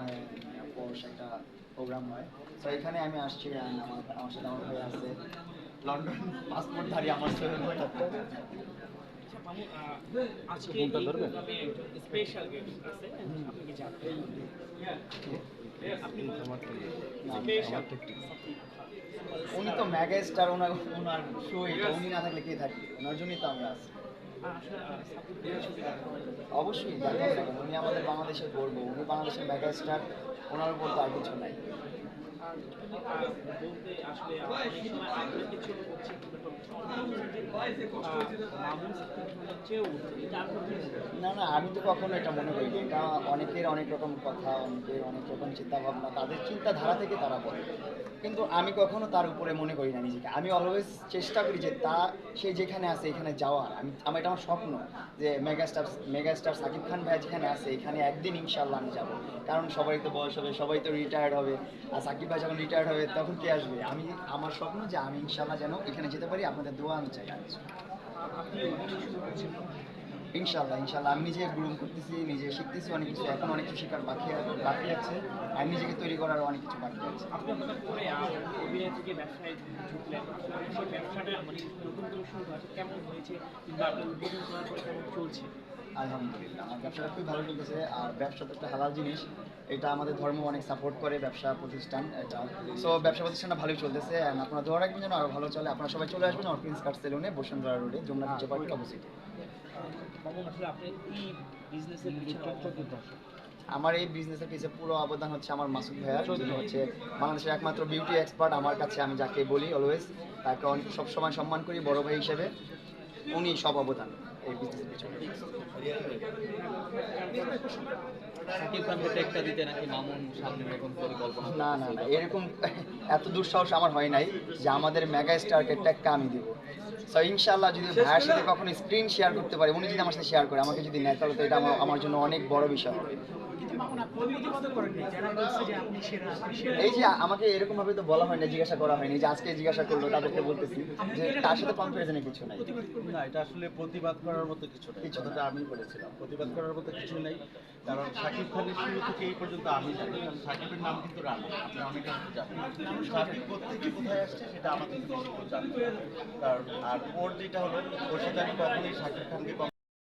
মানে পোর্শ একটা প্রোগ্রাম হয়। তো এখানে আমি আসছি, আমার সাথে আমার ভাই আছে লন্ডন পাসপোর্টধারী আমার সোহেল ভাই। আচ্ছা মামুন, আজকে এই প্রোগ্রামে একজন স্পেশাল গেস্ট আছে, আপনি কি জানেন? আপনি স্পেশাল উনি তো মেগা স্টার, ওনার ওনার শো এটা, উনি না থাকলে কে থাকবে, ওনার জন্যই তো আমরা আছি। আসলে সাকিব ভাইয়ের সাথে দেখা হয়। অবশ্যই দেখাবো না কেন, উনি আমাদের বাংলাদেশের গর্ব, উনি বাংলাদেশের মেগা স্টার, ওনার উপর তো আর কিছু নাই। আর যদি বলতে আসলে অনেক সময় আমরা কিছু করছি কিন্তু মামুন সাকিব খানের চেয়েও উঠছে, এটা আপনি কি মনে করেন? না না, আমি তো কখনো এটা মনে করি না। এটা অনেকের অনেক রকম কথা, অনেকের অনেক রকম চিন্তা ভাবনা, তাদের চিন্তাধারা থেকে তারা বলে। কিন্তু আমি কখনো তার উপরে মনে করি না নিজেকে। আমি অলওয়েজ চেষ্টা করি যে সে যেখানে আছে এখানে যাওয়ার। এটা আমার স্বপ্ন যে মেগাস্টার সাকিব খান ভাই যেখানে আছে এখানে একদিন ইনশাল্লাহ আমি যাবো। কারণ সবাই তো বয়স হবে, সবাই তো রিটায়ার্ড হবে, আর সাকিব ভাই যখন রিটায়ার্ড হবে তখন কে আসবে? আমার স্বপ্ন যে আমি ইনশাল্লাহ যেন এখানে যেতে পারি, আপনাদের দোয়া আমি চাই। আপনি অভিনয় শুরু করেছেন? ইনশাল্লাহ ইনশাল্লাহ আমি নিজে গ্রুম করতেছি, নিজে শিখতেছি অনেক কিছু, এখন অনেক কিছু শেখার বাকি আছে, আর নিজেকে তৈরি করার অনেক কিছু বাকি আছে। আপনি হঠাৎ করে অভিনয় থেকে ব্যবসায় ঢুকলেন, সেই ব্যবসাটা মানে নতুন করে শুরু হয়েছে কেমন হয়েছে, কিংবা আপনি উদ্বোধন করার পরে কেমন চলছে? আলহামদুলিল্লাহ আমার ব্যবসাটা খুবই ভালো চলতেছে। আর ব্যবসা তো একটা হালাল জিনিস, এটা আমাদের ধর্ম অনেক সাপোর্ট করে ব্যবসা প্রতিষ্ঠান এটা। সো ব্যবসা প্রতিষ্ঠানটা ভালোই চলতেছে, অ্যান্ড আপনারা দোয়া রাখবেন যেন আরও ভালো চলে। আপনারা সবাই চলে আসবেন আমার প্রিন্স কার্ড সেলুনে, বসুন্ধরা রোডে, যমুনা ফিউচার পার্কের অপোজিটে। মামুন, আসলে আপনি এই বিজনেসের পিছনে আমার এই বিজনেসের পিছিয়ে পুরো অবদান হচ্ছে আমার মাসুদ ভাইয়া, যিনি হচ্ছে বাংলাদেশের একমাত্র বিউটি এক্সপার্ট আমার কাছে। আমি যাকে বলি অলওয়েজ, তাকে অনেক সবসময় সম্মান করি বড় ভাই হিসেবে। উনি সব অবদান এই বিজনেসের পিছনে। সাকিব খানকে টেক্কা দিতে নাকি মামুন সামনে নতুন পরিকল্পনা? না না না, এরকম এত দুঃসাহস আমার হয় নাই যে আমাদের মেগা স্টারকে টেক্কা আমি দিব। সো ইনশাল্লাহ যদি ভাইয়ের সাথে কখনো স্ক্রিন শেয়ার করতে পারে, উনি যদি আমার সাথে শেয়ার করে, আমাকে যদি নেয়, তাহলে তো এটা আমার জন্য অনেক বড় বিষয় হবে। কিন্তু মামুন, আপনি প্রতিবাদ করেননি, যারা বলছে যে আপনি সেরা, আপনি সেরা। এই যে আমাকে এরকম ভাবে তো বলা হয় না, জিজ্ঞাসা করা হয়নি, যে আজকে জিজ্ঞাসা করলো তাদেরকে বলতেছি যে তার সাথে কম্পারিজনে কিছু নাই। না, এটা আসলে প্রতিবাদ করার মতো কিছু নেই, কিছু না। কথাটা আমি বলেছিলাম, প্রতিবাদ করার মতো কিছু নেই। কারণ সাকিব খানের শুরু থেকে এই পর্যন্ত আমি জানি, কারণ সাকিবের নাম কিন্তু রানা, আপনি অনেকে জানেন। সাকিব কোত্থেকে কোথায় আসছে সেটা আমাদের বেশি কেউ জানে না। কারণ আর ওর যেটা হলো, ওর সাথে আমি কখনোই সাকিব খানকে